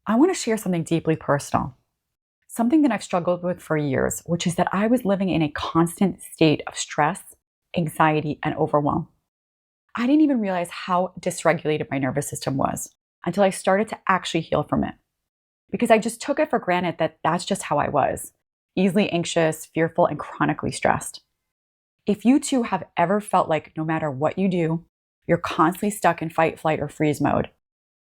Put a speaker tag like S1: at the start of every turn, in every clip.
S1: I want to share something deeply personal, something that I've struggled with for years, which is that I was living in a constant state of stress, anxiety, and overwhelm. I didn't even realize how dysregulated my nervous system was until I started to actually heal from it. Because I just took it for granted that that's just how I was, easily anxious, fearful, and chronically stressed. If you too have ever felt like no matter what you do, you're constantly stuck in fight, flight, or freeze mode,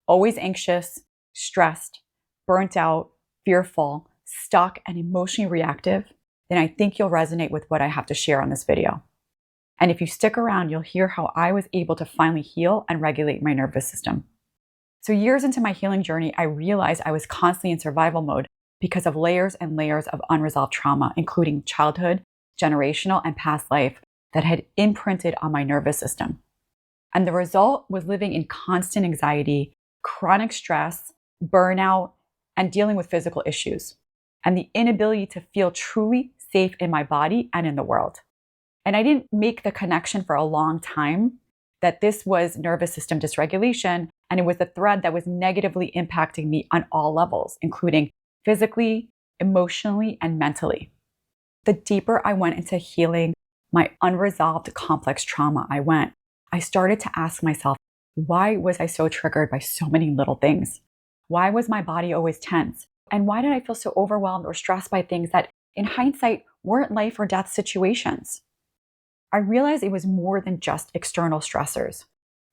S1: always anxious, stressed, burnt out, fearful, stuck, and emotionally reactive, then I think you'll resonate with what I have to share on this video. And if you stick around, you'll hear how I was able to finally heal and regulate my nervous system. So years into my healing journey, I realized I was constantly in survival mode because of layers and layers of unresolved trauma, including childhood, generational, and past life that had imprinted on my nervous system. And the result was living in constant anxiety, chronic stress, burnout, and dealing with physical issues, and the inability to feel truly safe in my body and in the world. And I didn't make the connection for a long time that this was nervous system dysregulation, and it was the thread that was negatively impacting me on all levels, including physically, emotionally, and mentally. The deeper I went into healing my unresolved complex trauma, I started to ask myself, why was I so triggered by so many little things? Why was my body always tense? And why did I feel so overwhelmed or stressed by things that, in hindsight, weren't life or death situations? I realized it was more than just external stressors.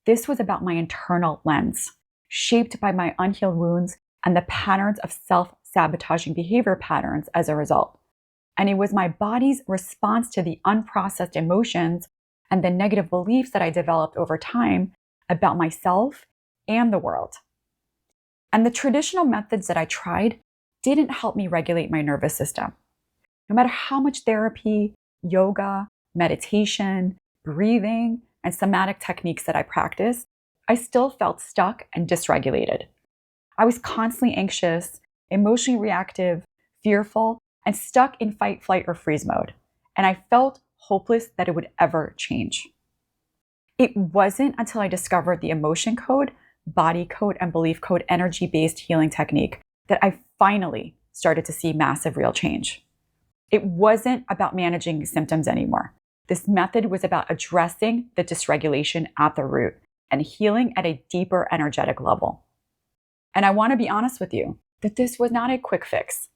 S1: This was about my internal lens, shaped by my unhealed wounds and the patterns of self-sabotaging behavior patterns as a result. And it was my body's response to the unprocessed emotions and the negative beliefs that I developed over time about myself and the world. And the traditional methods that I tried didn't help me regulate my nervous system. No matter how much therapy, yoga, meditation, breathing, and somatic techniques that I practiced, I still felt stuck and dysregulated. I was constantly anxious, emotionally reactive, fearful, and stuck in fight, flight, or freeze mode. And I felt hopeless that it would ever change. It wasn't until I discovered the emotion code, body code, and belief code energy-based healing technique that I finally started to see massive real change. It wasn't about managing symptoms anymore. This method was about addressing the dysregulation at the root and healing at a deeper energetic level. And I want to be honest with you that this was not a quick fix.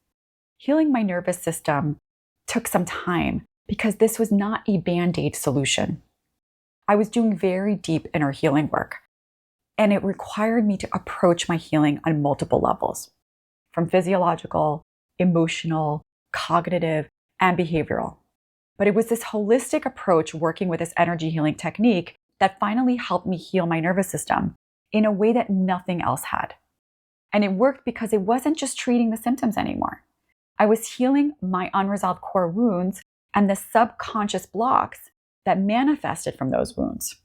S1: Healing my nervous system took some time because this was not a band-aid solution. I was doing very deep inner healing work, and it required me to approach my healing on multiple levels, from physiological, emotional, cognitive, and behavioral. But it was this holistic approach working with this energy healing technique that finally helped me heal my nervous system in a way that nothing else had. And it worked because it wasn't just treating the symptoms anymore. I was healing my unresolved core wounds and the subconscious blocks that manifested from those wounds.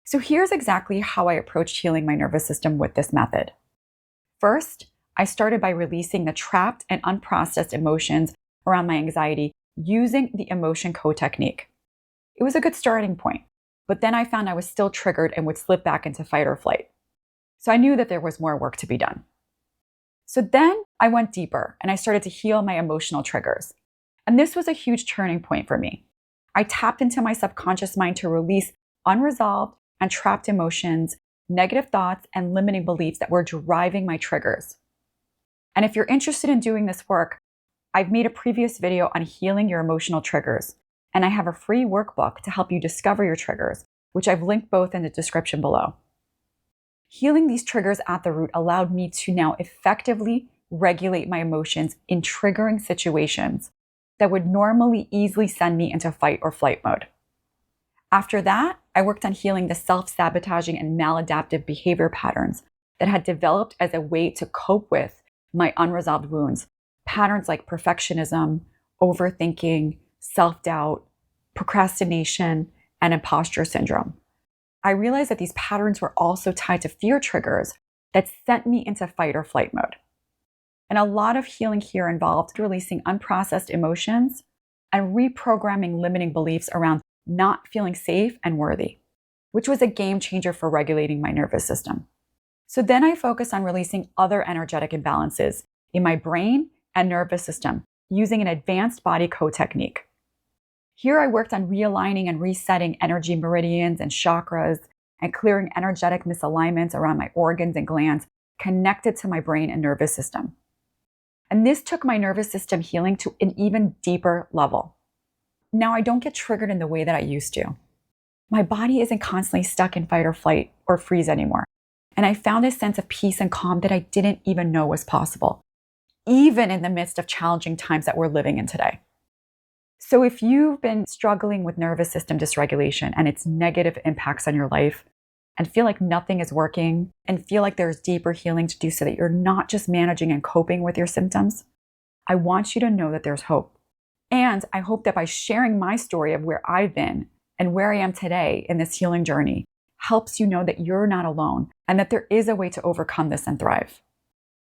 S1: So here's exactly how I approached healing my nervous system with this method. First, I started by releasing the trapped and unprocessed emotions around my anxiety using the emotion code technique. It was a good starting point, but then I found I was still triggered and would slip back into fight or flight. So I knew that there was more work to be done. So then I went deeper and I started to heal my emotional triggers. And this was a huge turning point for me. I tapped into my subconscious mind to release unresolved and trapped emotions, negative thoughts, and limiting beliefs that were driving my triggers. And if you're interested in doing this work, I've made a previous video on healing your emotional triggers, and I have a free workbook to help you discover your triggers, which I've linked both in the description below. Healing these triggers at the root allowed me to now effectively regulate my emotions in triggering situations that would normally easily send me into fight or flight mode. After that, I worked on healing the self-sabotaging and maladaptive behavior patterns that had developed as a way to cope with my unresolved wounds. Patterns like perfectionism, overthinking, self-doubt, procrastination, and imposter syndrome. I realized that these patterns were also tied to fear triggers that sent me into fight or flight mode. And a lot of healing here involved releasing unprocessed emotions and reprogramming limiting beliefs around not feeling safe and worthy, which was a game changer for regulating my nervous system. So then I focused on releasing other energetic imbalances in my brain and nervous system using an advanced body code technique. Here I worked on realigning and resetting energy meridians and chakras and clearing energetic misalignments around my organs and glands connected to my brain and nervous system. And this took my nervous system healing to an even deeper level. Now I don't get triggered in the way that I used to. My body isn't constantly stuck in fight or flight or freeze anymore. And I found a sense of peace and calm that I didn't even know was possible, even in the midst of challenging times that we're living in today. So if you've been struggling with nervous system dysregulation and its negative impacts on your life, and feel like nothing is working, and feel like there's deeper healing to do so that you're not just managing and coping with your symptoms, I want you to know that there's hope. And I hope that by sharing my story of where I've been and where I am today in this healing journey helps you know that you're not alone and that there is a way to overcome this and thrive.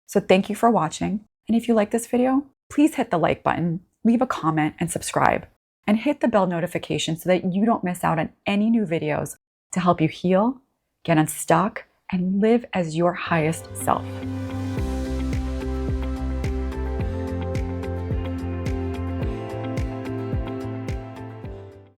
S1: So thank you for watching. And if you like this video, please hit the like button, leave a comment, and subscribe. And hit the bell notification so that you don't miss out on any new videos to help you heal, get unstuck, and live as your highest self.